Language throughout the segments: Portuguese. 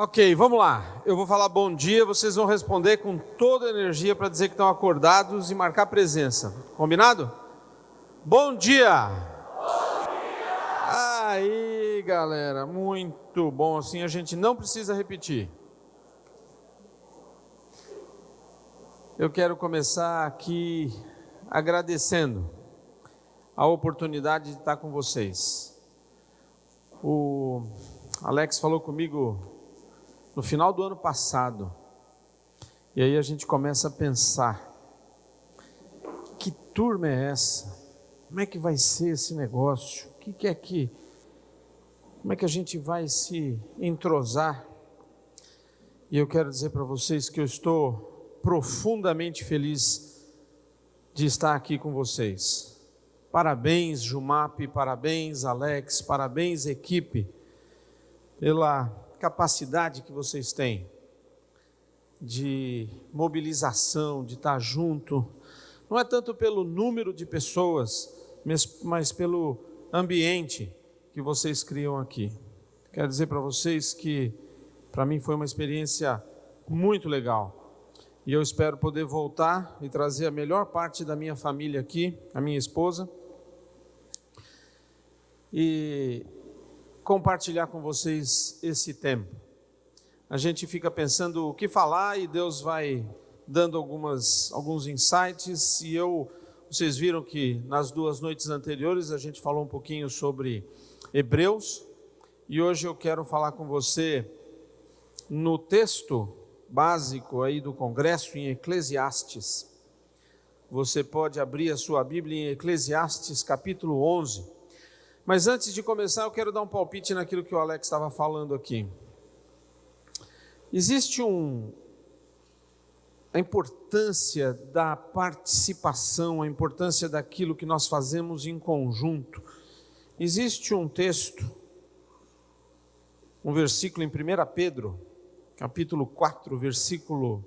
Ok, vamos lá. Eu vou falar bom dia, vocês vão responder com toda a energia para dizer que estão acordados e marcar presença. Combinado? Bom dia! Bom dia! Aí, galera, muito bom. Assim a gente não precisa repetir. Eu quero começar aqui agradecendo a oportunidade de estar com vocês. O Alex falou comigo no final do ano passado, e aí a gente começa a pensar, que turma é essa? Como é que vai ser esse negócio? Como é que a gente vai se entrosar? E eu quero dizer para vocês que eu estou profundamente feliz de estar aqui com vocês. Parabéns, Jumap, parabéns, Alex, parabéns, equipe, pela capacidade que vocês têm de mobilização, de estar junto. Não é tanto pelo número de pessoas, mas pelo ambiente que vocês criam aqui. Quero dizer para vocês que, para mim, foi uma experiência muito legal. E eu espero poder voltar e trazer a melhor parte da minha família aqui, a minha esposa, e compartilhar com vocês esse tempo. A gente fica pensando o que falar e Deus vai dando alguns insights, e vocês viram que nas 2 noites anteriores a gente falou um pouquinho sobre Hebreus, e hoje eu quero falar com você no texto básico aí do congresso em Eclesiastes. Você pode abrir a sua Bíblia em Eclesiastes capítulo 11. Mas antes de começar, eu quero dar um palpite naquilo que o Alex estava falando aqui. Existe a importância da participação, a importância daquilo que nós fazemos em conjunto. Existe um texto, um versículo em 1 Pedro, capítulo 4, versículo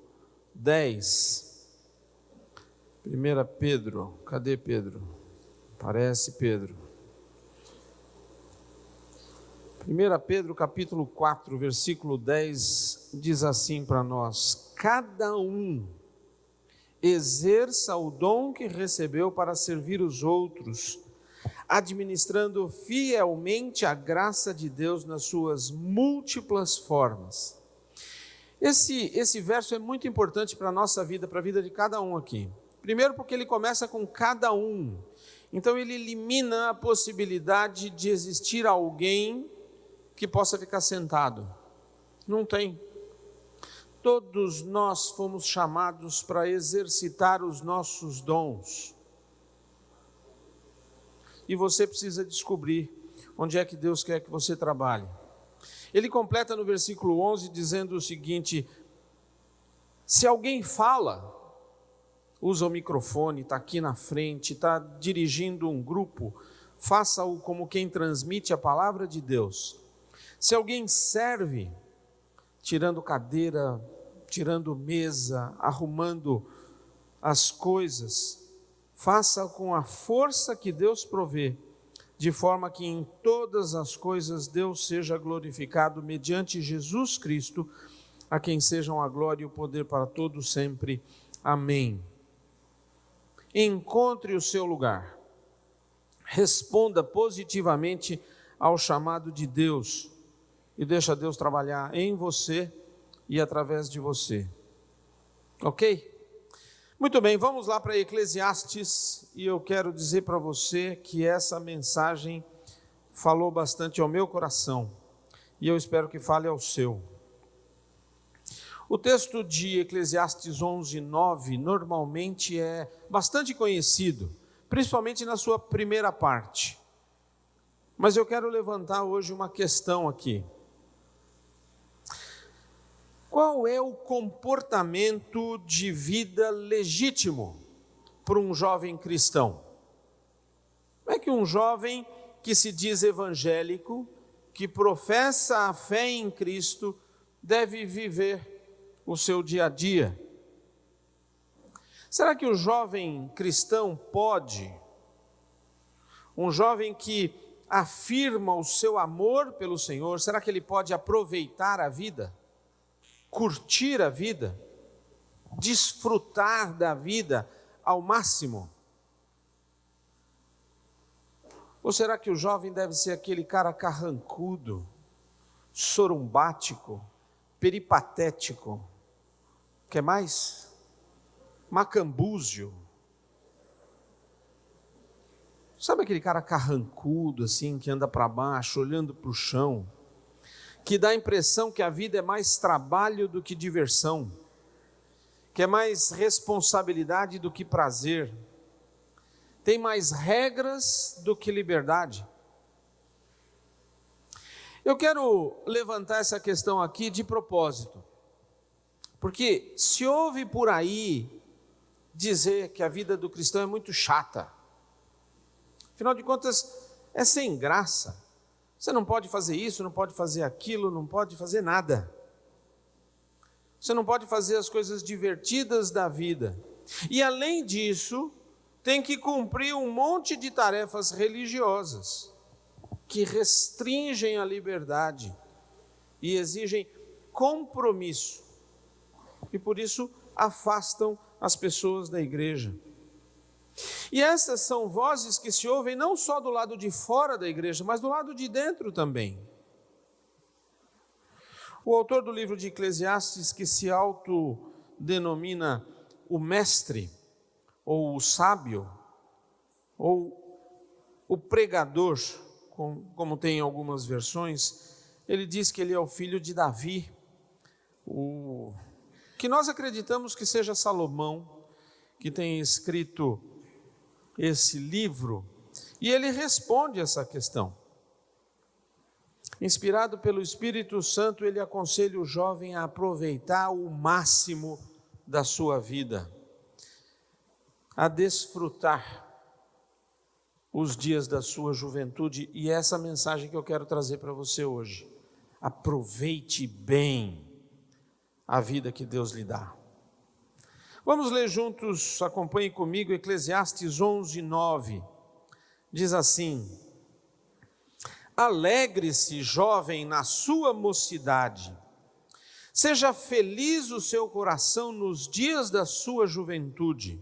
10. 1 Pedro, cadê Pedro? Parece Pedro. 1 Pedro capítulo 4, versículo 10, diz assim para nós: cada um exerça o dom que recebeu para servir os outros, administrando fielmente a graça de Deus nas suas múltiplas formas. Esse verso é muito importante para a nossa vida, para a vida de cada um aqui. Primeiro porque ele começa com cada um. Então ele elimina a possibilidade de existir alguém que possa ficar sentado. Não tem. Todos nós fomos chamados para exercitar os nossos dons. E você precisa descobrir onde é que Deus quer que você trabalhe. Ele completa no versículo 11 dizendo o seguinte: se alguém fala, usa o microfone, está aqui na frente, está dirigindo um grupo, faça-o como quem transmite a palavra de Deus. Se alguém serve, tirando cadeira, tirando mesa, arrumando as coisas, faça com a força que Deus provê, de forma que em todas as coisas Deus seja glorificado mediante Jesus Cristo, a quem sejam a glória e o poder para todos sempre. Amém. Encontre o seu lugar. Responda positivamente ao chamado de Deus e deixa Deus trabalhar em você e através de você. Ok? Muito bem, vamos lá para Eclesiastes, e eu quero dizer para você que essa mensagem falou bastante ao meu coração, e eu espero que fale ao seu. O texto de Eclesiastes 11:9 normalmente é bastante conhecido, principalmente na sua primeira parte. Mas eu quero levantar hoje uma questão aqui. Qual é o comportamento de vida legítimo para um jovem cristão? Como é que um jovem que se diz evangélico, que professa a fé em Cristo, deve viver o seu dia a dia? Será que o jovem cristão pode? Um jovem que afirma o seu amor pelo Senhor, será que ele pode aproveitar a vida? curtir a vida, desfrutar da vida ao máximo? Ou será que o jovem deve ser aquele cara carrancudo, sorumbático, peripatético, que é mais? Macambúzio? Sabe aquele cara carrancudo assim, que anda para baixo, olhando para o chão, que dá a impressão que a vida é mais trabalho do que diversão, que é mais responsabilidade do que prazer, tem mais regras do que liberdade? Eu quero levantar essa questão aqui de propósito, porque se ouve por aí dizer que a vida do cristão é muito chata, afinal de contas é sem graça, você não pode fazer isso, não pode fazer aquilo, não pode fazer nada, você não pode fazer as coisas divertidas da vida, e além disso, tem que cumprir um monte de tarefas religiosas, que restringem a liberdade, e exigem compromisso, e por isso afastam as pessoas da igreja. E essas são vozes que se ouvem não só do lado de fora da igreja, mas do lado de dentro também. O autor do livro de Eclesiastes, que se autodenomina o mestre, ou o sábio, ou o pregador, como tem em algumas versões, ele diz que ele é o filho de Davi, que nós acreditamos que seja Salomão, que tem escrito esse livro, e ele responde essa questão. Inspirado pelo Espírito Santo, ele aconselha o jovem a aproveitar o máximo da sua vida, a desfrutar os dias da sua juventude, e essa mensagem que eu quero trazer para você hoje. Aproveite bem a vida que Deus lhe dá. Vamos ler juntos, acompanhe comigo, Eclesiastes 11:9, diz assim: alegre-se, jovem, na sua mocidade, seja feliz o seu coração nos dias da sua juventude,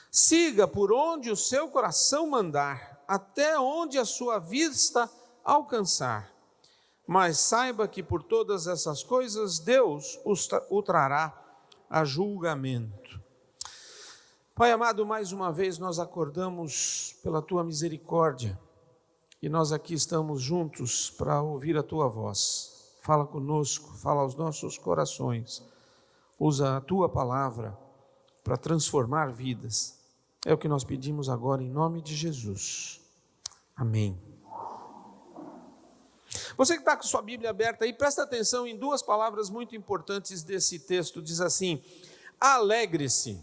siga por onde o seu coração mandar, até onde a sua vista alcançar, mas saiba que por todas essas coisas Deus o trará a julgamento. Pai amado, mais uma vez nós acordamos pela Tua misericórdia, e nós aqui estamos juntos para ouvir a Tua voz. Fala conosco, fala aos nossos corações, usa a Tua palavra para transformar vidas. É o que nós pedimos agora em nome de Jesus. Amém. Você que está com sua Bíblia aberta aí, presta atenção em duas palavras muito importantes desse texto. Diz assim: alegre-se,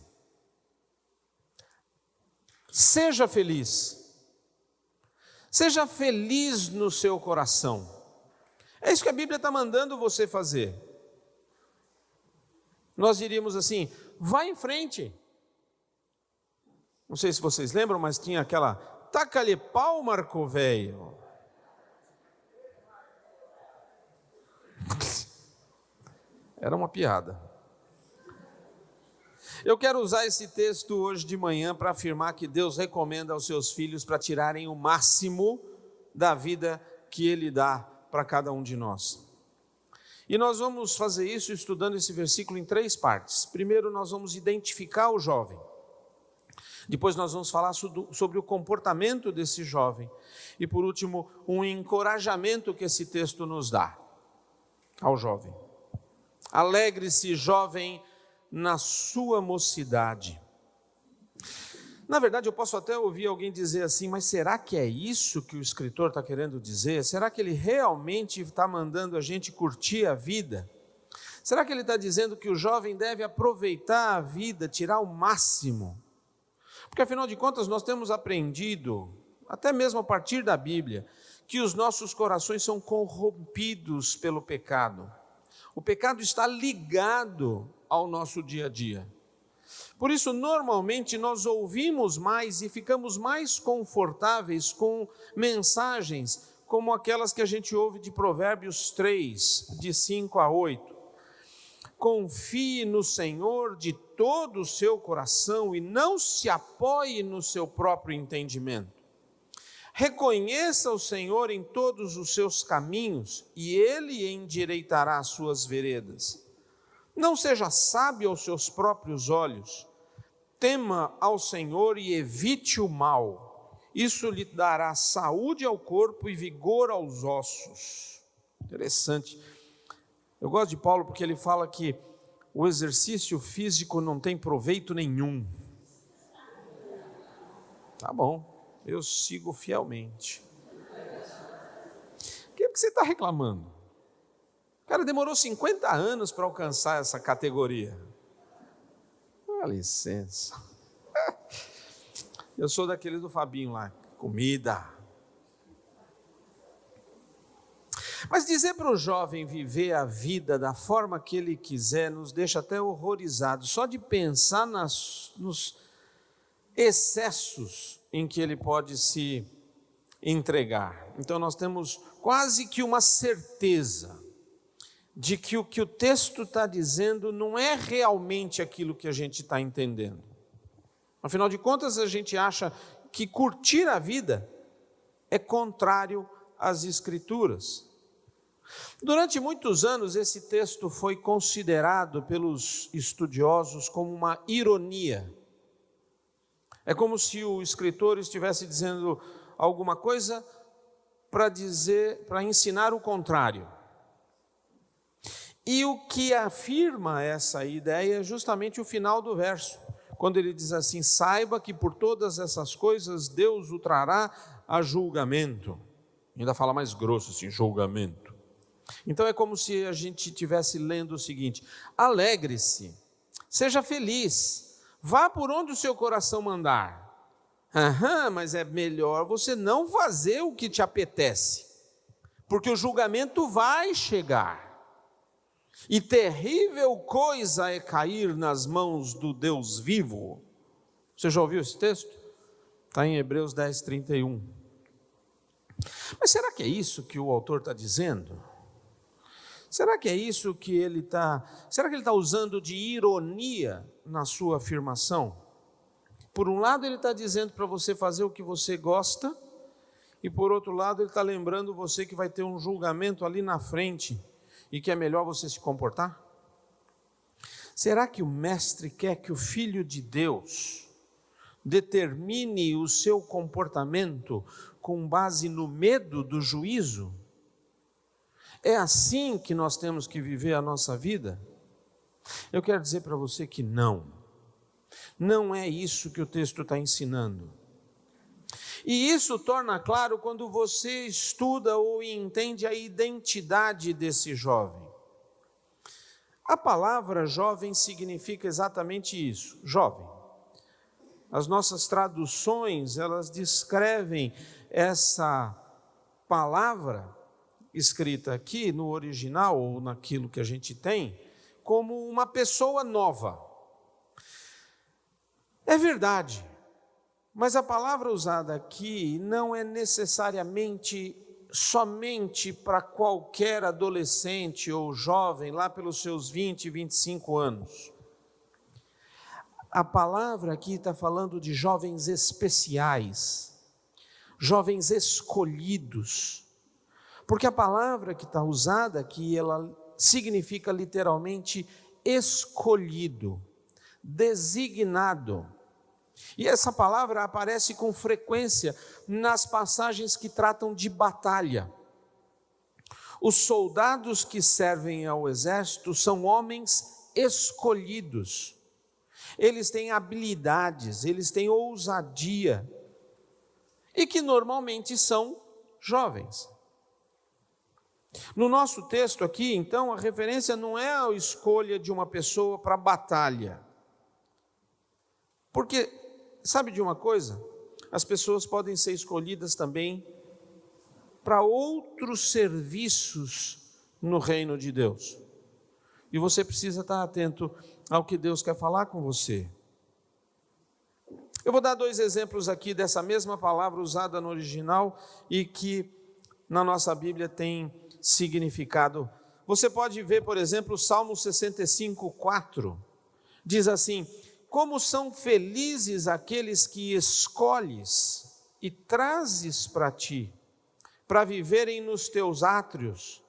seja feliz, seja feliz no seu coração. É isso que a Bíblia está mandando você fazer. Nós diríamos assim: vá em frente. Não sei se vocês lembram, mas tinha aquela taca-lhe pau, Marco Velho. Era uma piada. Eu quero usar esse texto hoje de manhã para afirmar que Deus recomenda aos seus filhos para tirarem o máximo da vida que Ele dá para cada um de nós. E nós vamos fazer isso estudando esse versículo em 3 partes. Primeiro nós vamos identificar o jovem. Depois nós vamos falar sobre o comportamento desse jovem. E por último, um encorajamento que esse texto nos dá ao jovem. Alegre-se, jovem, na sua mocidade. Na verdade, eu posso até ouvir alguém dizer assim: mas será que é isso que o escritor está querendo dizer? Será que ele realmente está mandando a gente curtir a vida? Será que ele está dizendo que o jovem deve aproveitar a vida, tirar o máximo? Porque afinal de contas nós temos aprendido, até mesmo a partir da Bíblia, que os nossos corações são corrompidos pelo pecado. O pecado está ligado ao nosso dia a dia. Por isso, normalmente, nós ouvimos mais e ficamos mais confortáveis com mensagens como aquelas que a gente ouve de Provérbios 3, de 5 a 8. confie no Senhor de todo o seu coração e não se apoie no seu próprio entendimento. Reconheça o Senhor em todos os seus caminhos e Ele endireitará as suas veredas. Não seja sábio aos seus próprios olhos. Tema ao Senhor e evite o mal. Isso lhe dará saúde ao corpo e vigor aos ossos. Interessante. Eu gosto de Paulo porque ele fala que o exercício físico não tem proveito nenhum. Tá bom, eu sigo fielmente. O que você está reclamando? O cara demorou 50 anos para alcançar essa categoria. Dá licença. Eu sou daquele do Fabinho lá, comida. Mas dizer para o jovem viver a vida da forma que ele quiser nos deixa até horrorizados, só de pensar nos excessos em que ele pode se entregar. Então nós temos quase que uma certeza de que o que o texto está dizendo não é realmente aquilo que a gente está entendendo. Afinal de contas, a gente acha que curtir a vida é contrário às Escrituras. Durante muitos anos, esse texto foi considerado pelos estudiosos como uma ironia. É como se o escritor estivesse dizendo alguma coisa para ensinar o contrário. E o que afirma essa ideia é justamente o final do verso, quando ele diz assim: saiba que por todas essas coisas Deus o trará a julgamento. Ainda fala mais grosso assim, julgamento. Então é como se a gente estivesse lendo o seguinte: alegre-se, seja feliz, vá por onde o seu coração mandar. Mas é melhor você não fazer o que te apetece, porque o julgamento vai chegar. E terrível coisa é cair nas mãos do Deus vivo. Você já ouviu esse texto? Está em Hebreus 10, 31. Mas será que é isso que o autor está dizendo? Será que é isso que ele está... Será que ele está usando de ironia na sua afirmação? Por um lado ele está dizendo para você fazer o que você gosta, e por outro lado ele está lembrando você que vai ter um julgamento ali na frente, e que é melhor você se comportar? Será que o mestre quer que o Filho de Deus determine o seu comportamento com base no medo do juízo? É assim que nós temos que viver a nossa vida? Eu quero dizer para você que não. Não é isso que o texto está ensinando. E isso torna claro quando você estuda ou entende a identidade desse jovem. A palavra jovem significa exatamente isso, jovem. As nossas traduções, elas descrevem essa palavra escrita aqui no original, ou naquilo que a gente tem, como uma pessoa nova. É verdade. Mas a palavra usada aqui não é necessariamente somente para qualquer adolescente ou jovem lá pelos seus 20, 25 anos. A palavra aqui está falando de jovens especiais, jovens escolhidos, porque a palavra que está usada aqui, ela significa literalmente escolhido, designado. E essa palavra aparece com frequência nas passagens que tratam de batalha. Os soldados que servem ao exército são homens escolhidos. Eles têm habilidades, eles têm ousadia, e que normalmente são jovens. No nosso texto aqui, então, a referência não é a escolha de uma pessoa para a batalha. Porque, sabe de uma coisa? As pessoas podem ser escolhidas também para outros serviços no reino de Deus. E você precisa estar atento ao que Deus quer falar com você. Eu vou dar 2 exemplos aqui dessa mesma palavra usada no original e que na nossa Bíblia tem significado você pode ver, por exemplo, o Salmo 65:4. Diz assim: como são felizes aqueles que escolhes e trazes para ti, para viverem nos teus átrios.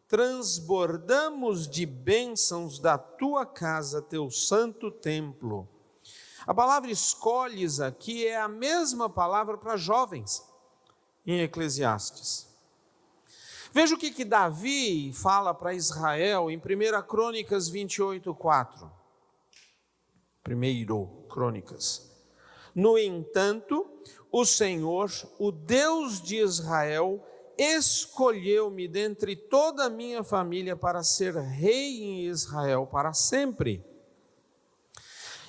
Transbordamos de bênçãos da tua casa, teu santo templo. A palavra escolhes aqui é a mesma palavra para jovens, em Eclesiastes. Veja o que Davi fala para Israel em 1 Crônicas 28:4. 1 Crônicas. No entanto, o Senhor, o Deus de Israel, escolheu-me dentre toda a minha família para ser rei em Israel para sempre.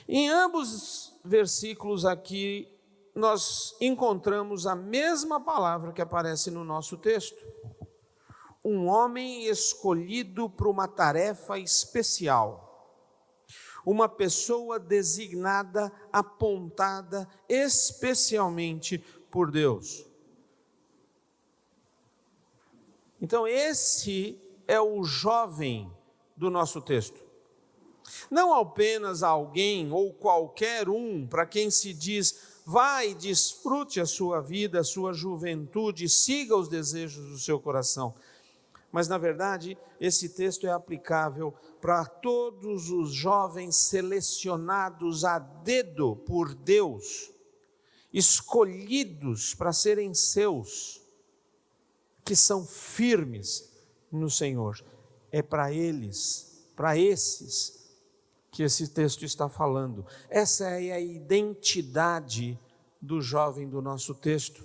Em ambos os versículos aqui, nós encontramos a mesma palavra que aparece no nosso texto. Um homem escolhido para uma tarefa especial. Uma pessoa designada, apontada especialmente por Deus. Então esse é o jovem do nosso texto. Não apenas alguém ou qualquer um para quem se diz, vai, desfrute a sua vida, a sua juventude, siga os desejos do seu coração. Mas, na verdade, esse texto é aplicável para todos os jovens selecionados a dedo por Deus, escolhidos para serem seus, que são firmes no Senhor. É para eles, para esses, que esse texto está falando. Essa é a identidade do jovem do nosso texto.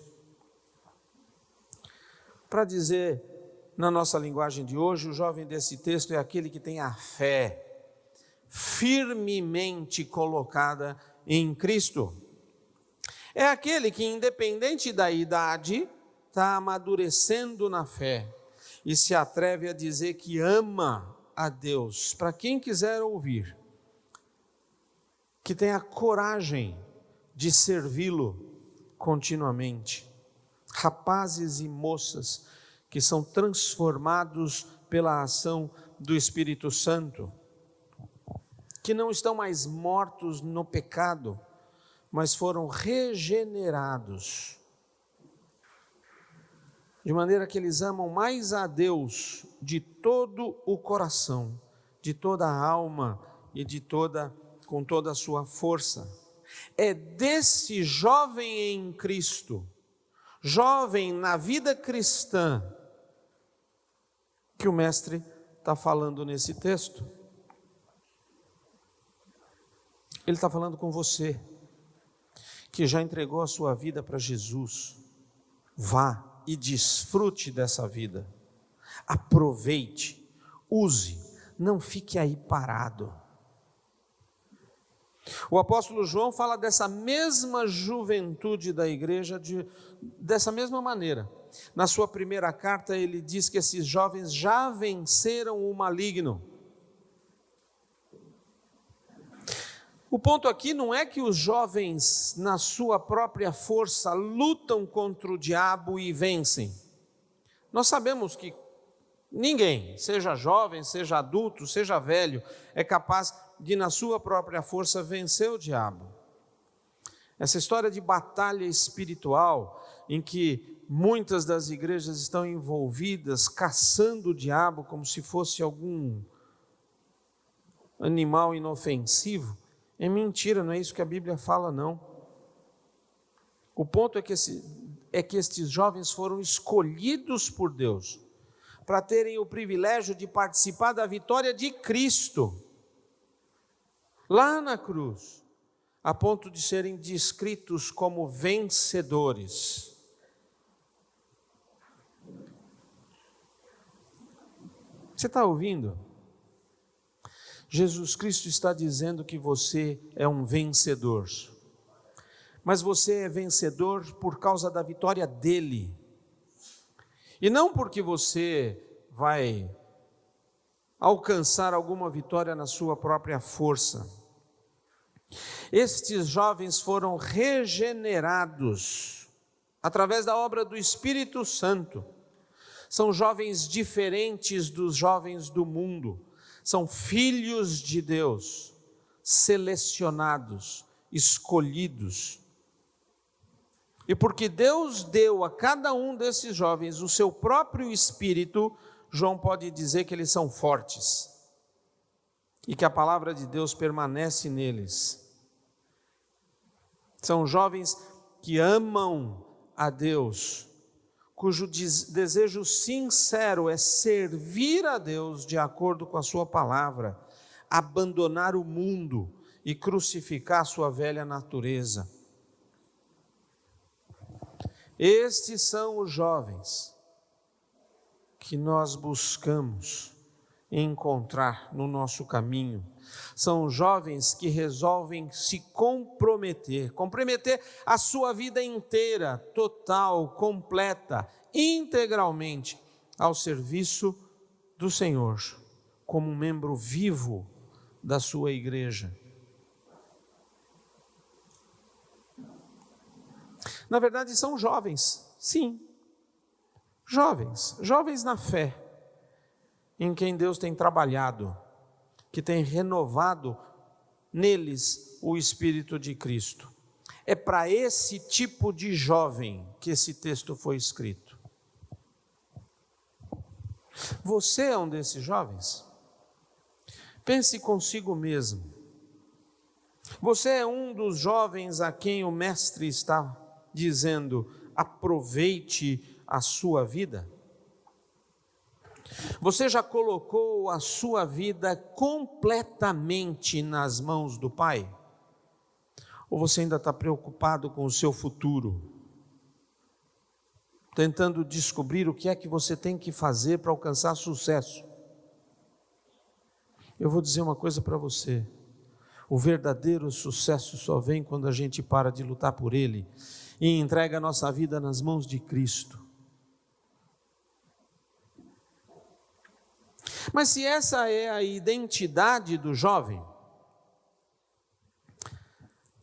Para dizer, na nossa linguagem de hoje, o jovem desse texto é aquele que tem a fé firmemente colocada em Cristo. É aquele que, independente da idade, está amadurecendo na fé e se atreve a dizer que ama a Deus. Para quem quiser ouvir, que tenha coragem de servi-lo continuamente. Rapazes e moças que são transformados pela ação do Espírito Santo, que não estão mais mortos no pecado, mas foram regenerados, de maneira que eles amam mais a Deus de todo o coração, de toda a alma e com toda a sua força. É desse jovem em Cristo, jovem na vida cristã, que o mestre está falando nesse texto. Ele está falando com você, que já entregou a sua vida para Jesus. Vá e desfrute dessa vida. Aproveite, use, não fique aí parado. O apóstolo João fala dessa mesma juventude da igreja, dessa mesma maneira. Na sua primeira carta ele diz que esses jovens já venceram o maligno. O ponto aqui não é que os jovens, na sua própria força, lutam contra o diabo e vencem. Nós sabemos que ninguém, seja jovem, seja adulto, seja velho, é capaz de, na sua própria força, vencer o diabo. Essa história de batalha espiritual, em que muitas das igrejas estão envolvidas, caçando o diabo como se fosse algum animal inofensivo, é mentira, não é isso que a Bíblia fala, não. O ponto é que estes jovens foram escolhidos por Deus para terem o privilégio de participar da vitória de Cristo, lá na cruz, a ponto de serem descritos como vencedores. Você está ouvindo? Jesus Cristo está dizendo que você é um vencedor, mas você é vencedor por causa da vitória dele, e não porque você vai alcançar alguma vitória na sua própria força. Estes jovens foram regenerados através da obra do Espírito Santo, São jovens diferentes dos jovens do mundo. São filhos de Deus, selecionados, escolhidos. E porque Deus deu a cada um desses jovens o seu próprio espírito, João pode dizer que eles são fortes e que a palavra de Deus permanece neles. São jovens que amam a Deus, cujo desejo sincero é servir a Deus de acordo com a sua palavra, abandonar o mundo e crucificar a sua velha natureza. Estes são os jovens que nós buscamos encontrar no nosso caminho. São jovens que resolvem se comprometer a sua vida inteira, total, completa, integralmente ao serviço do Senhor, como um membro vivo da sua igreja. Na verdade, são jovens, sim, jovens na fé, em quem Deus tem trabalhado, que tem renovado neles o Espírito de Cristo. É para esse tipo de jovem que esse texto foi escrito. Você é um desses jovens? Pense consigo mesmo. Você é um dos jovens a quem o Mestre está dizendo: aproveite a sua vida? Você já colocou a sua vida completamente nas mãos do Pai? Ou você ainda está preocupado com o seu futuro? Tentando descobrir o que é que você tem que fazer para alcançar sucesso? Eu vou dizer uma coisa para você: o verdadeiro sucesso só vem quando a gente para de lutar por ele e entrega a nossa vida nas mãos de Cristo. Mas se essa é a identidade do jovem,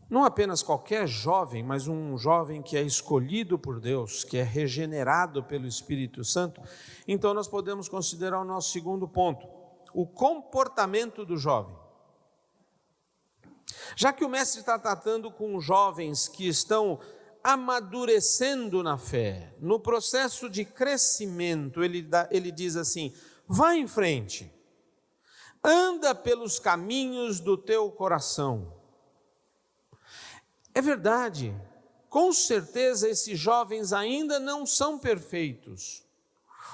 não apenas qualquer jovem, mas um jovem que é escolhido por Deus, que é regenerado pelo Espírito Santo, então nós podemos considerar o nosso segundo ponto, o comportamento do jovem. Já que o Mestre está tratando com jovens que estão amadurecendo na fé, no processo de crescimento, ele diz assim: vá em frente, anda pelos caminhos do teu coração. É verdade, com certeza esses jovens ainda não são perfeitos.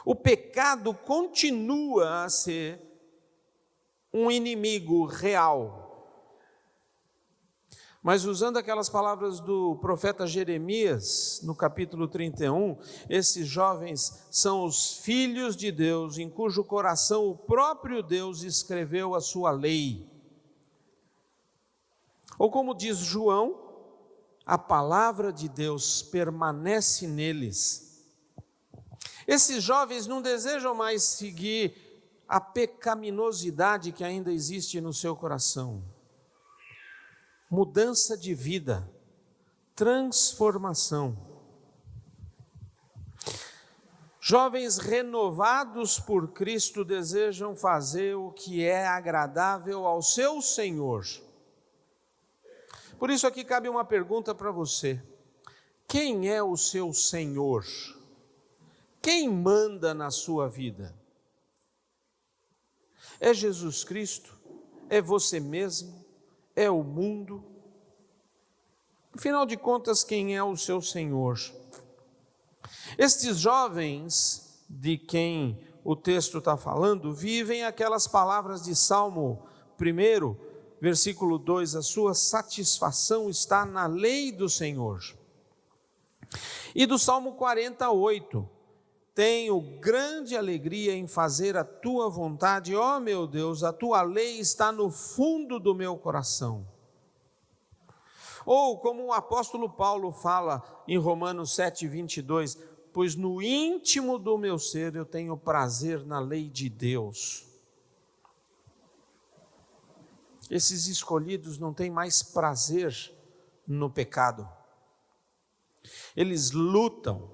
O pecado continua a ser um inimigo real. Mas usando aquelas palavras do profeta Jeremias, no capítulo 31, esses jovens são os filhos de Deus, em cujo coração o próprio Deus escreveu a sua lei. Ou como diz João, a palavra de Deus permanece neles. Esses jovens não desejam mais seguir a pecaminosidade que ainda existe no seu coração. Mudança de vida, transformação. Jovens renovados por Cristo desejam fazer o que é agradável ao seu Senhor. Por isso aqui cabe uma pergunta para você: quem é o seu Senhor? Quem manda na sua vida? É Jesus Cristo? É você mesmo? É o mundo? Afinal de contas, quem é o seu Senhor? Estes jovens de quem o texto está falando vivem aquelas palavras de Salmo 1, versículo 2: a sua satisfação está na lei do Senhor. E do Salmo 48: tenho grande alegria em fazer a tua vontade, ó meu Deus, a tua lei está no fundo do meu coração. Ou como o apóstolo Paulo fala em Romanos 7:22, pois no íntimo do meu ser eu tenho prazer na lei de Deus. Esses escolhidos não têm mais prazer no pecado. Eles lutam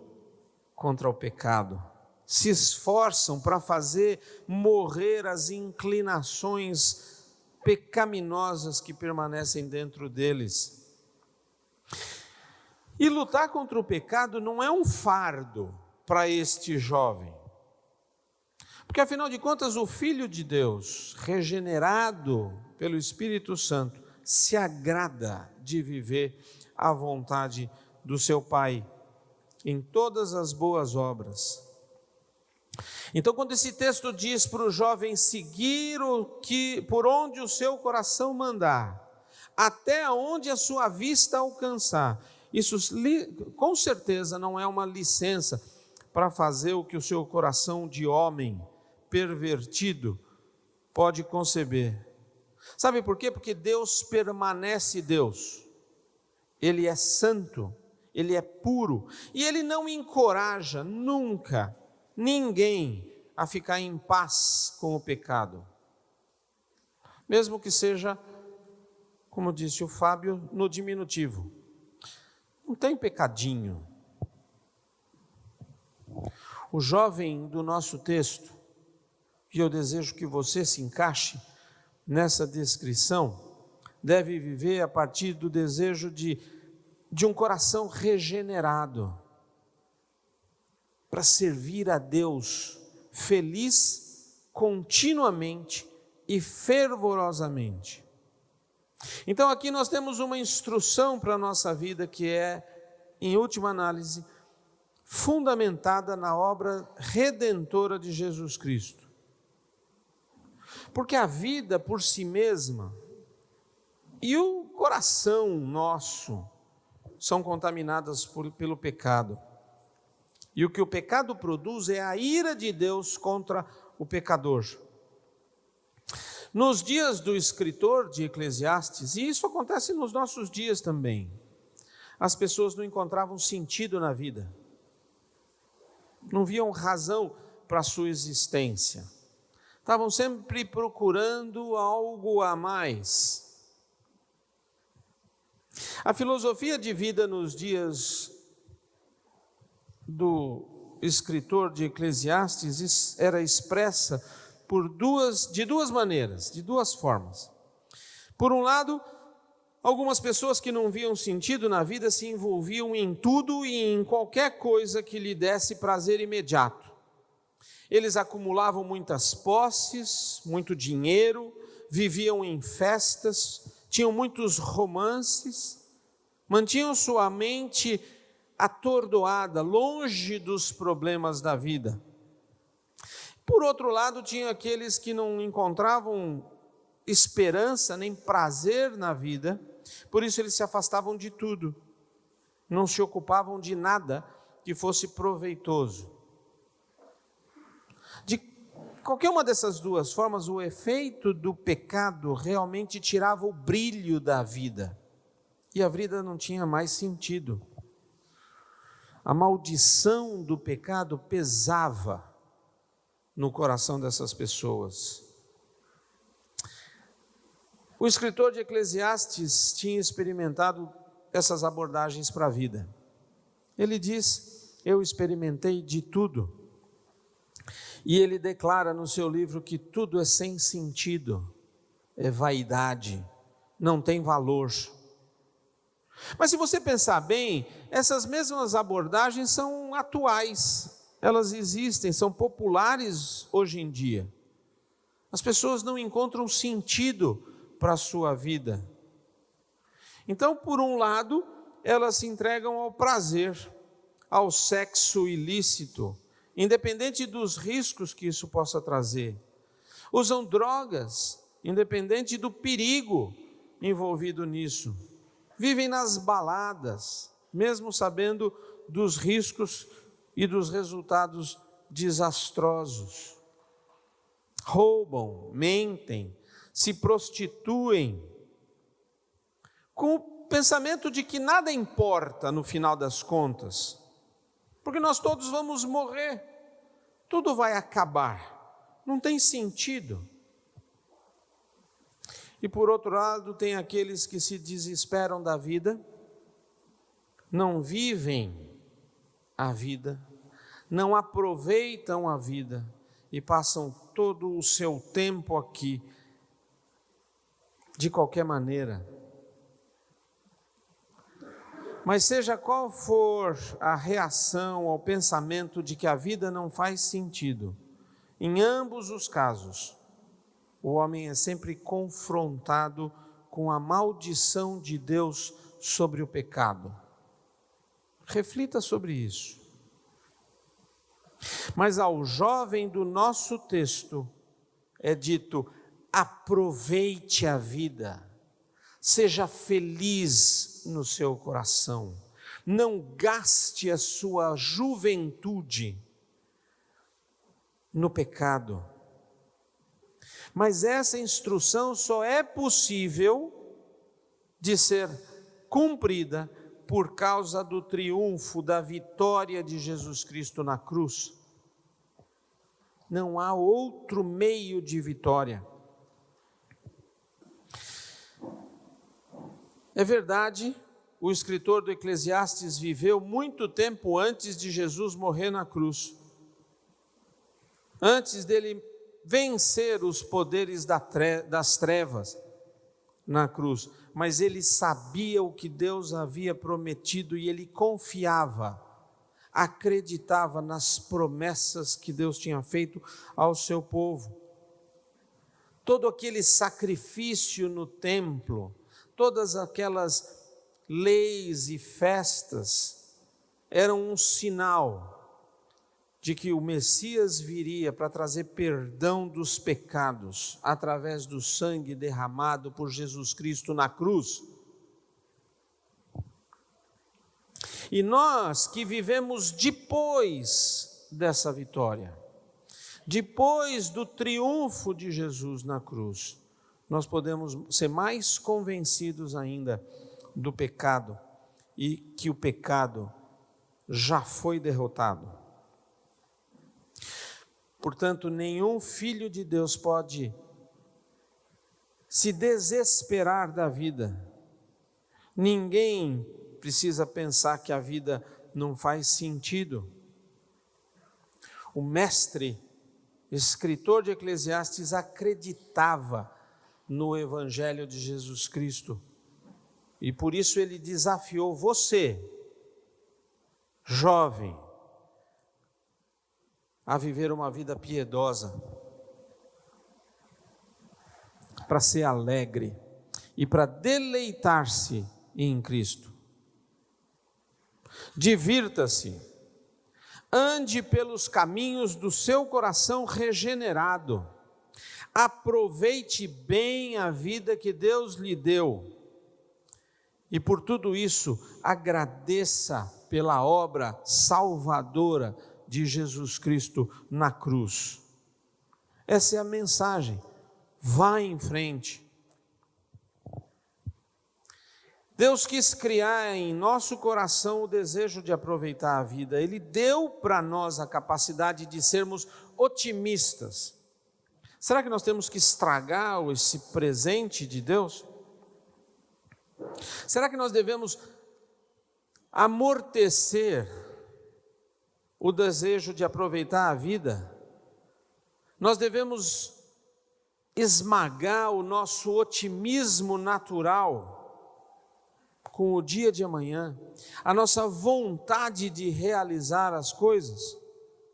contra o pecado. se esforçam para fazer morrer as inclinações pecaminosas que permanecem dentro deles. E lutar contra o pecado não é um fardo para este jovem, porque afinal de contas o Filho de Deus, regenerado pelo Espírito Santo, se agrada de viver à vontade do seu Pai em todas as boas obras. Então, quando esse texto diz para o jovem seguir por onde o seu coração mandar, até onde a sua vista alcançar, isso com certeza não é uma licença para fazer o que o seu coração de homem pervertido pode conceber. Sabe por quê? Porque Deus permanece Deus. Ele é santo, Ele é puro, e Ele não encoraja nunca ninguém a ficar em paz com o pecado. Mesmo que seja, como disse o Fábio, no diminutivo. Não tem pecadinho. O jovem do nosso texto, e eu desejo que você se encaixe nessa descrição, deve viver a partir do desejo de um coração regenerado, para servir a Deus feliz, continuamente e fervorosamente. Então aqui nós temos uma instrução para a nossa vida que é, em última análise, fundamentada na obra redentora de Jesus Cristo. Porque a vida por si mesma e o coração nosso são contaminadas pelo pecado. E o que o pecado produz é a ira de Deus contra o pecador. Nos dias do escritor de Eclesiastes, e isso acontece nos nossos dias também, as pessoas não encontravam sentido na vida, não viam razão para a sua existência, estavam sempre procurando algo a mais. A filosofia de vida nos dias do escritor de Eclesiastes era expressa de duas maneiras, de duas formas. Por um lado, algumas pessoas que não viam sentido na vida se envolviam em tudo e em qualquer coisa que lhe desse prazer imediato. Eles acumulavam muitas posses, muito dinheiro, viviam em festas, tinham muitos romances, mantinham sua mente atordoada, longe dos problemas da vida. Por outro lado, tinha aqueles que não encontravam esperança nem prazer na vida, por isso eles se afastavam de tudo, não se ocupavam de nada que fosse proveitoso. De qualquer uma dessas duas formas, o efeito do pecado realmente tirava o brilho da vida, e a vida não tinha mais sentido. A maldição do pecado pesava no coração dessas pessoas. O escritor de Eclesiastes tinha experimentado essas abordagens para a vida. Ele diz: eu experimentei de tudo. E ele declara no seu livro que tudo é sem sentido, é vaidade, não tem valor. Mas se você pensar bem, essas mesmas abordagens são atuais, elas existem, são populares hoje em dia. As pessoas não encontram sentido para a sua vida. Então, por um lado, elas se entregam ao prazer, ao sexo ilícito, independente dos riscos que isso possa trazer. Usam drogas, independente do perigo envolvido nisso. Vivem nas baladas, mesmo sabendo dos riscos e dos resultados desastrosos. Roubam, mentem, se prostituem, com o pensamento de que nada importa no final das contas, porque nós todos vamos morrer, tudo vai acabar, não tem sentido. E por outro lado, tem aqueles que se desesperam da vida, não vivem a vida, não aproveitam a vida e passam todo o seu tempo aqui de qualquer maneira. Mas seja qual for a reação ao pensamento de que a vida não faz sentido, em ambos os casos, o homem é sempre confrontado com a maldição de Deus sobre o pecado. Reflita sobre isso. Mas ao jovem do nosso texto é dito: aproveite a vida, seja feliz no seu coração, não gaste a sua juventude no pecado. Mas essa instrução só é possível de ser cumprida por causa do triunfo, da vitória de Jesus Cristo na cruz. Não há outro meio de vitória. É verdade, o escritor do Eclesiastes viveu muito tempo antes de Jesus morrer na cruz. Antes dele vencer os poderes das trevas na cruz, mas ele sabia o que Deus havia prometido e ele confiava, acreditava nas promessas que Deus tinha feito ao seu povo. Todo aquele sacrifício no templo, todas aquelas leis e festas eram um sinal de que o Messias viria para trazer perdão dos pecados através do sangue derramado por Jesus Cristo na cruz. E nós que vivemos depois dessa vitória, depois do triunfo de Jesus na cruz, nós podemos ser mais convencidos ainda do pecado e que o pecado já foi derrotado. Portanto, nenhum filho de Deus pode se desesperar da vida. Ninguém precisa pensar que a vida não faz sentido. O mestre, escritor de Eclesiastes, acreditava no Evangelho de Jesus Cristo. E por isso ele desafiou você, jovem, a viver uma vida piedosa, para ser alegre e para deleitar-se em Cristo. Divirta-se, ande pelos caminhos do seu coração regenerado, aproveite bem a vida que Deus lhe deu e por tudo isso agradeça pela obra salvadora de Jesus Cristo na cruz. Essa é a mensagem. Vá em frente. Deus quis criar em nosso coração o desejo de aproveitar a vida. Ele deu para nós a capacidade de sermos otimistas. Será que nós temos que estragar esse presente de Deus? Será que nós devemos amortecer o desejo de aproveitar a vida? Nós devemos esmagar o nosso otimismo natural com o dia de amanhã, a nossa vontade de realizar as coisas?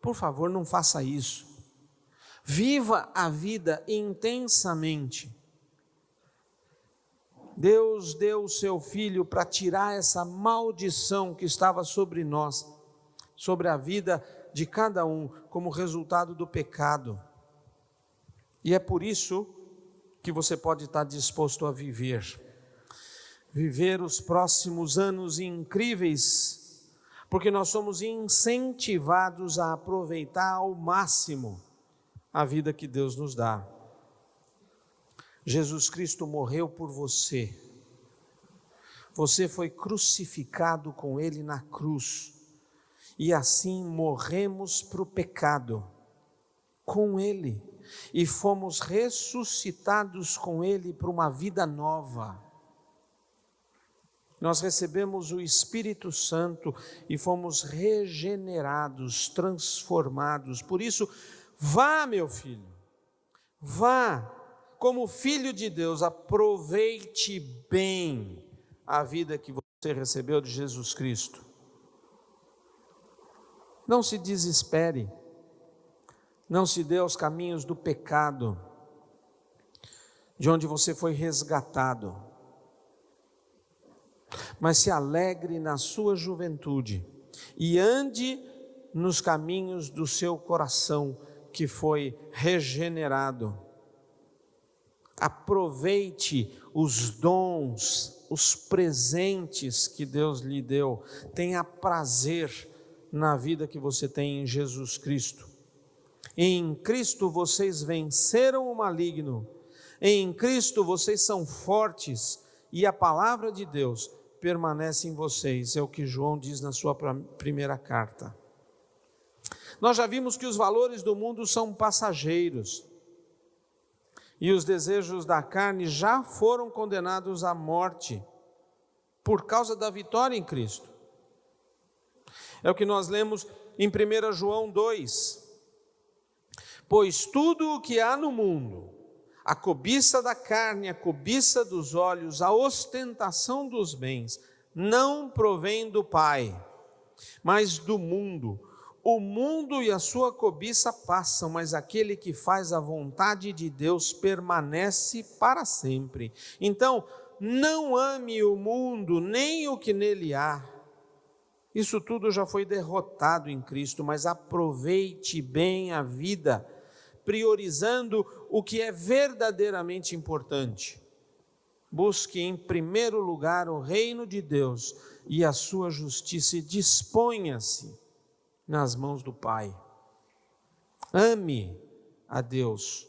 Por favor, não faça isso. Viva a vida intensamente. Deus deu o seu Filho para tirar essa maldição que estava sobre nós, sobre a vida de cada um, como resultado do pecado. E é por isso que você pode estar disposto a viver os próximos anos incríveis, porque nós somos incentivados a aproveitar ao máximo a vida que Deus nos dá. Jesus Cristo morreu por você. Você foi crucificado com Ele na cruz. E assim morremos para o pecado com Ele. E fomos ressuscitados com Ele para uma vida nova. nós recebemos o Espírito Santo e fomos regenerados, transformados. Por isso, vá, meu filho, vá, como filho de Deus, aproveite bem a vida que você recebeu de Jesus Cristo. Não se desespere, não se dê aos caminhos do pecado, de onde você foi resgatado, mas se alegre na sua juventude e ande nos caminhos do seu coração que foi regenerado. Aproveite os dons, os presentes que Deus lhe deu. Tenha prazer na vida que você tem em Jesus Cristo. Em Cristo vocês venceram o maligno. Em Cristo vocês são fortes e a palavra de Deus permanece em vocês. É o que João diz na sua primeira carta. Nós já vimos que os valores do mundo são passageiros. E os desejos da carne já foram condenados à morte por causa da vitória em Cristo. É o que nós lemos em 1 João 2. Pois tudo o que há no mundo, a cobiça da carne, a cobiça dos olhos, a ostentação dos bens, não provém do Pai, mas do mundo. O mundo e a sua cobiça passam, mas aquele que faz a vontade de Deus permanece para sempre. Então, não ame o mundo, nem o que nele há. Isso tudo já foi derrotado em Cristo, mas aproveite bem a vida, priorizando o que é verdadeiramente importante. Busque em primeiro lugar o reino de Deus e a sua justiça e disponha-se nas mãos do Pai. Ame a Deus,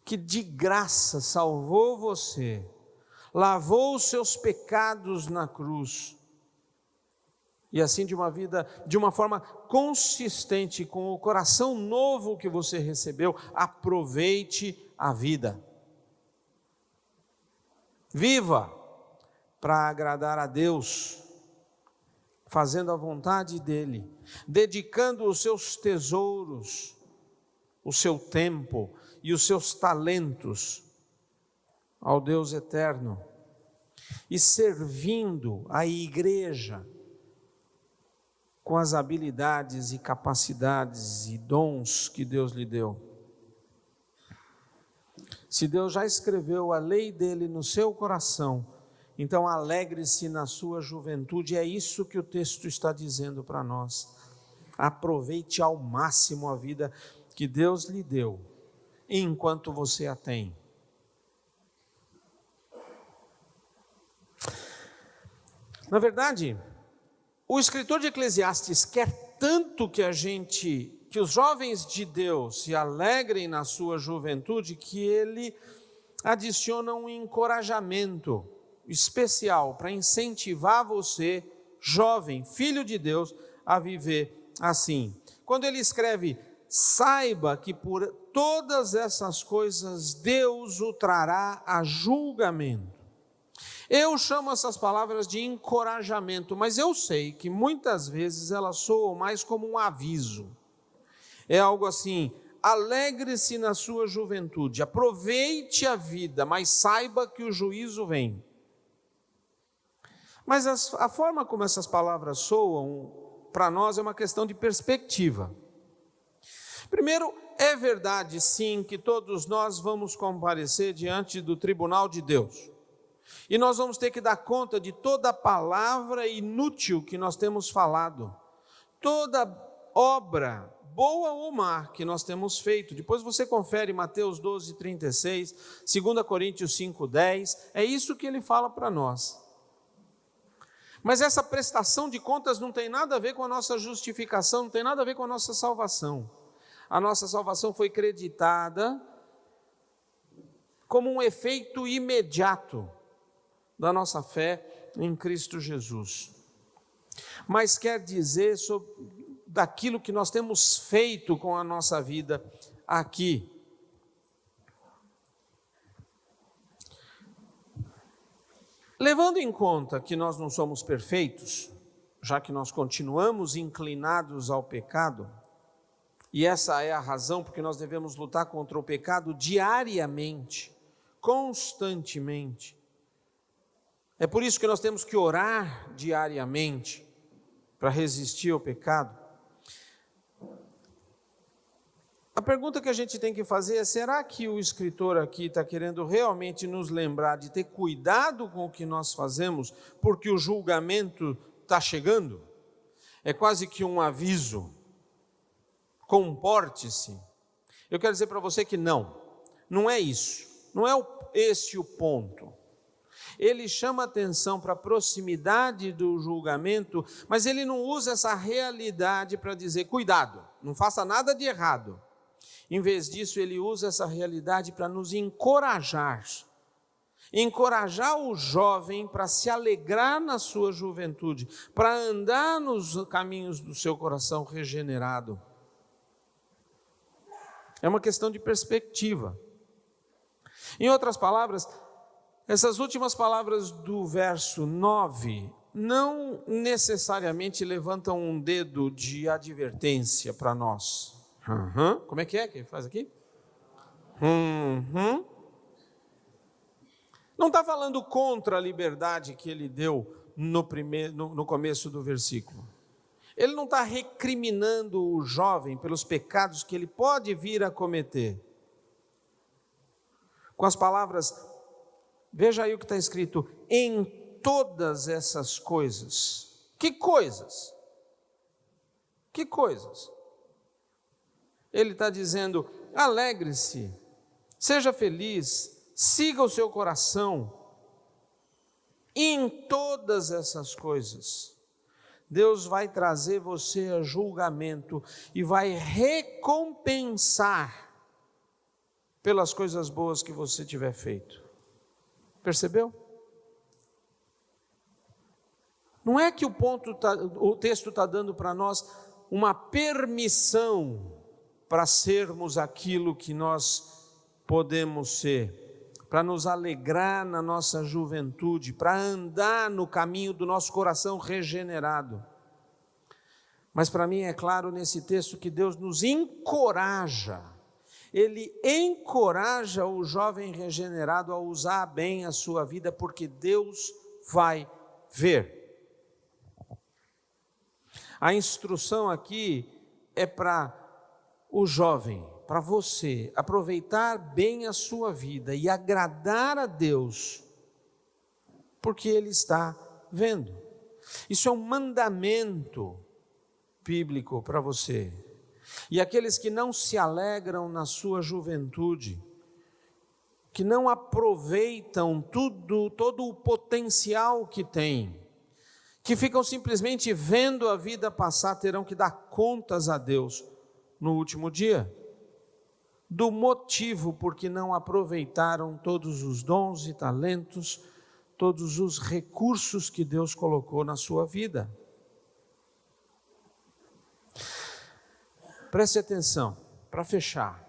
que de graça salvou você, lavou os seus pecados na cruz, e assim de uma forma consistente, com o coração novo que você recebeu, aproveite a vida. Viva para agradar a Deus, fazendo a vontade dEle, dedicando os seus tesouros, o seu tempo e os seus talentos ao Deus eterno, e servindo a igreja com as habilidades e capacidades e dons que Deus lhe deu. Se Deus já escreveu a lei dele no seu coração, então alegre-se na sua juventude. É isso que o texto está dizendo para nós. Aproveite ao máximo a vida que Deus lhe deu, enquanto você a tem. Na verdade, o escritor de Eclesiastes quer tanto que os jovens de Deus se alegrem na sua juventude, que ele adiciona um encorajamento especial para incentivar você, jovem, filho de Deus, a viver assim. Quando ele escreve: saiba que por todas essas coisas Deus o trará a julgamento. Eu chamo essas palavras de encorajamento, mas eu sei que muitas vezes elas soam mais como um aviso. É algo assim: alegre-se na sua juventude, aproveite a vida, mas saiba que o juízo vem. Mas a forma como essas palavras soam para nós é uma questão de perspectiva. Primeiro, é verdade sim que todos nós vamos comparecer diante do tribunal de Deus. E nós vamos ter que dar conta de toda palavra inútil que nós temos falado, toda obra, boa ou má, que nós temos feito. Depois você confere Mateus 12:36, 2 Coríntios 5:10, é isso que ele fala para nós. Mas essa prestação de contas não tem nada a ver com a nossa justificação, não tem nada a ver com a nossa salvação. A nossa salvação foi creditada como um efeito imediato da nossa fé em Cristo Jesus. Mas quer dizer daquilo que nós temos feito com a nossa vida aqui. Levando em conta que nós não somos perfeitos, já que nós continuamos inclinados ao pecado, e essa é a razão porque nós devemos lutar contra o pecado diariamente, constantemente. É por isso que nós temos que orar diariamente para resistir ao pecado. A pergunta que a gente tem que fazer é: será que o escritor aqui está querendo realmente nos lembrar de ter cuidado com o que nós fazemos, porque o julgamento está chegando? É quase que um aviso. Comporte-se. Eu quero dizer para você que não é isso, não é esse o ponto. Ele chama atenção para a proximidade do julgamento, mas ele não usa essa realidade para dizer: cuidado, não faça nada de errado. Em vez disso, ele usa essa realidade para nos encorajar o jovem para se alegrar na sua juventude, para andar nos caminhos do seu coração regenerado. É uma questão de perspectiva. Em outras palavras, essas últimas palavras do verso 9 não necessariamente levantam um dedo de advertência para nós. Como é que ele faz aqui? Não está falando contra a liberdade que ele deu no começo do versículo. Ele não está recriminando o jovem pelos pecados que ele pode vir a cometer. Com as palavras, veja aí o que está escrito: em todas essas coisas. Que coisas? Que coisas? Ele está dizendo: alegre-se, seja feliz, siga o seu coração. Em todas essas coisas, Deus vai trazer você a julgamento e vai recompensar pelas coisas boas que você tiver feito. Percebeu? Não é que o texto está dando para nós uma permissão para sermos aquilo que nós podemos ser, para nos alegrar na nossa juventude, para andar no caminho do nosso coração regenerado. Mas para mim é claro nesse texto que Deus nos encoraja, Ele encoraja o jovem regenerado a usar bem a sua vida, porque Deus vai ver. A instrução aqui é para o jovem, para você, aproveitar bem a sua vida e agradar a Deus, porque Ele está vendo. Isso é um mandamento bíblico para você. E aqueles que não se alegram na sua juventude, que não aproveitam todo o potencial que têm, que ficam simplesmente vendo a vida passar, terão que dar contas a Deus no último dia, do motivo porque não aproveitaram todos os dons e talentos, todos os recursos que Deus colocou na sua vida. Preste atenção, para fechar.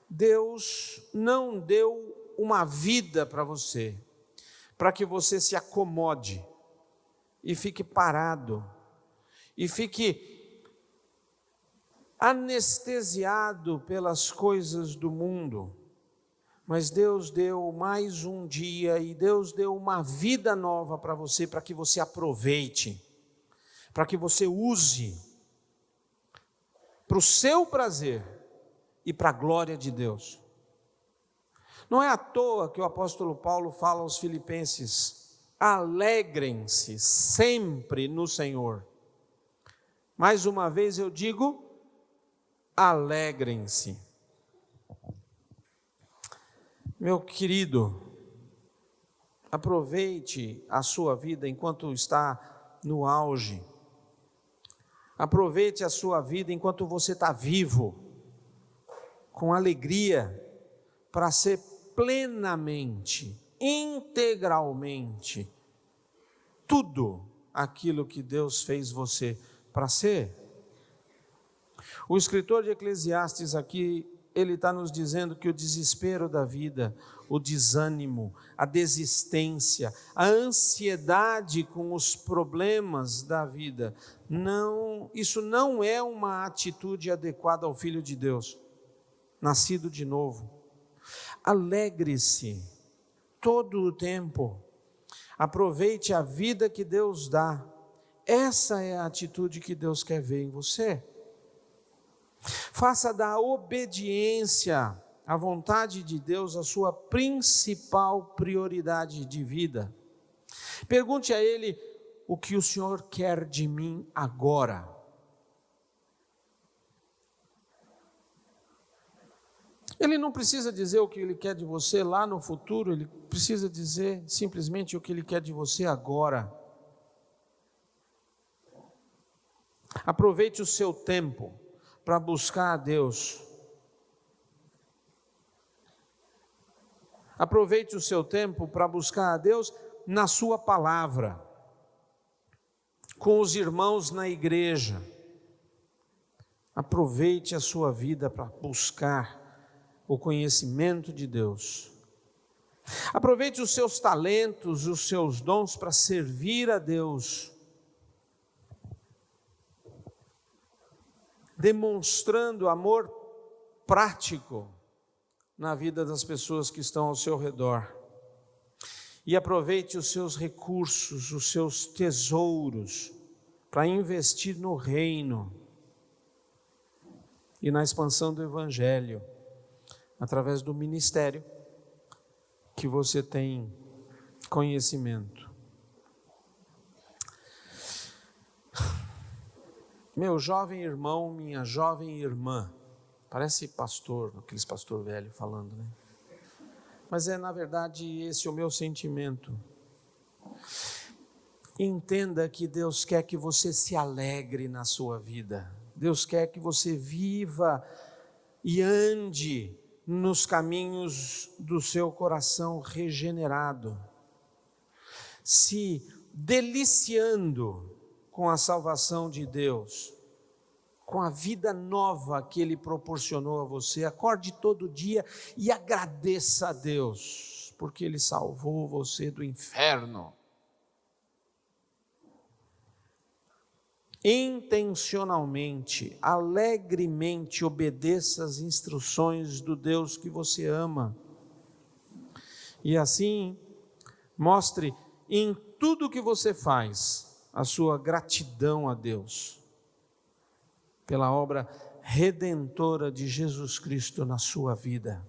Deus não deu uma vida para você, para que você se acomode e fique parado, e fique anestesiado pelas coisas do mundo. Mas Deus deu mais um dia e Deus deu uma vida nova para você, para que você aproveite, para que você use para o seu prazer e para a glória de Deus. Não é à toa que o apóstolo Paulo fala aos filipenses: alegrem-se sempre no Senhor. Mais uma vez eu digo, alegrem-se. Meu querido, aproveite a sua vida enquanto está no auge. Aproveite a sua vida enquanto você está vivo, com alegria, para ser plenamente, integralmente, tudo aquilo que Deus fez você para ser. O escritor de Eclesiastes aqui ele está nos dizendo que o desespero da vida, o desânimo, a desistência, a ansiedade com os problemas da vida, isso não é uma atitude adequada ao Filho de Deus, nascido de novo. Alegre-se todo o tempo, aproveite a vida que Deus dá. Essa é a atitude que Deus quer ver em você. Faça da obediência à vontade de Deus a sua principal prioridade de vida. Pergunte a Ele: o que o Senhor quer de mim agora? Ele não precisa dizer o que Ele quer de você lá no futuro, Ele precisa dizer simplesmente o que Ele quer de você agora. Aproveite o seu tempo para buscar a Deus. Aproveite o seu tempo para buscar a Deus na sua palavra, com os irmãos na igreja. Aproveite a sua vida para buscar o conhecimento de Deus. Aproveite os seus talentos, os seus dons para servir a Deus, demonstrando amor prático na vida das pessoas que estão ao seu redor. E aproveite os seus recursos, os seus tesouros, para investir no reino e na expansão do Evangelho, através do ministério que você tem conhecimento. Meu jovem irmão, minha jovem irmã, parece pastor, aqueles pastor velho falando, né? Mas na verdade, esse é o meu sentimento. Entenda que Deus quer que você se alegre na sua vida. Deus quer que você viva e ande nos caminhos do seu coração regenerado, se deliciando com a salvação de Deus, com a vida nova que Ele proporcionou a você. Acorde todo dia e agradeça a Deus, porque Ele salvou você do inferno. Intencionalmente, alegremente obedeça as instruções do Deus que você ama. E assim, mostre em tudo que você faz a sua gratidão a Deus pela obra redentora de Jesus Cristo na sua vida.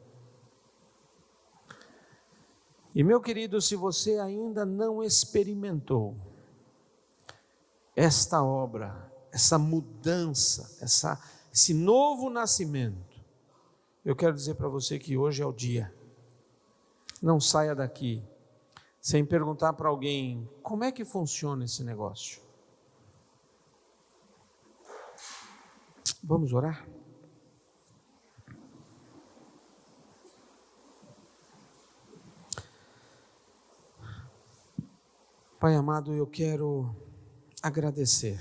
E meu querido, se você ainda não experimentou esta obra, essa mudança, esse novo nascimento, eu quero dizer para você que hoje é o dia. Não saia daqui sem perguntar para alguém: como é que funciona esse negócio? Vamos orar? Pai amado, eu quero agradecer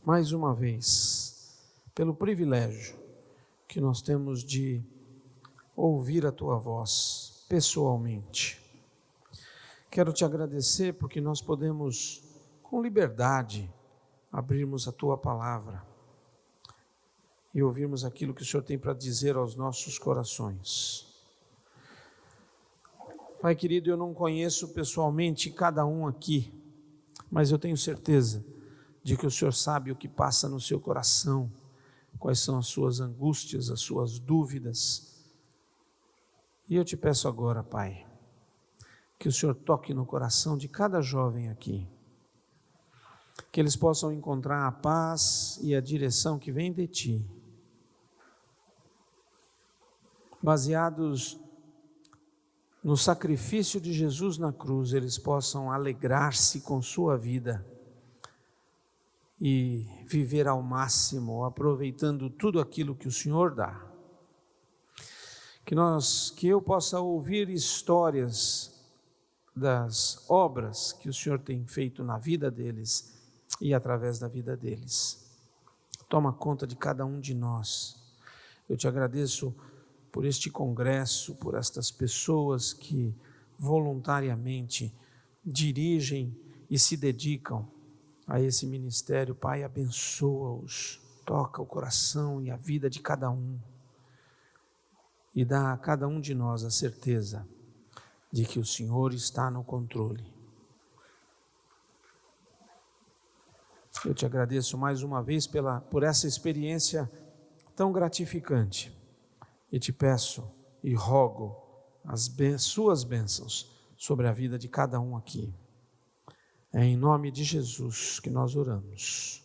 mais uma vez pelo privilégio que nós temos de ouvir a Tua voz pessoalmente. Quero te agradecer porque nós podemos, com liberdade, abrirmos a Tua palavra e ouvirmos aquilo que o Senhor tem para dizer aos nossos corações. Pai querido, eu não conheço pessoalmente cada um aqui, mas eu tenho certeza de que o Senhor sabe o que passa no seu coração, quais são as suas angústias, as suas dúvidas. E eu te peço agora, Pai, que o Senhor toque no coração de cada jovem aqui, que eles possam encontrar a paz e a direção que vem de Ti, baseados no sacrifício de Jesus na cruz, eles possam alegrar-se com sua vida e viver ao máximo, aproveitando tudo aquilo que o Senhor dá. Que eu possa ouvir histórias das obras que o Senhor tem feito na vida deles e através da vida deles. Toma conta de cada um de nós. Eu te agradeço por este congresso, por estas pessoas que voluntariamente dirigem e se dedicam a esse ministério. Pai, abençoa-os, toca o coração e a vida de cada um e dá a cada um de nós a certeza de que o Senhor está no controle. Eu te agradeço mais uma vez por essa experiência tão gratificante e te peço e rogo as suas bênçãos sobre a vida de cada um aqui. É em nome de Jesus que nós oramos.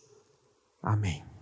Amém.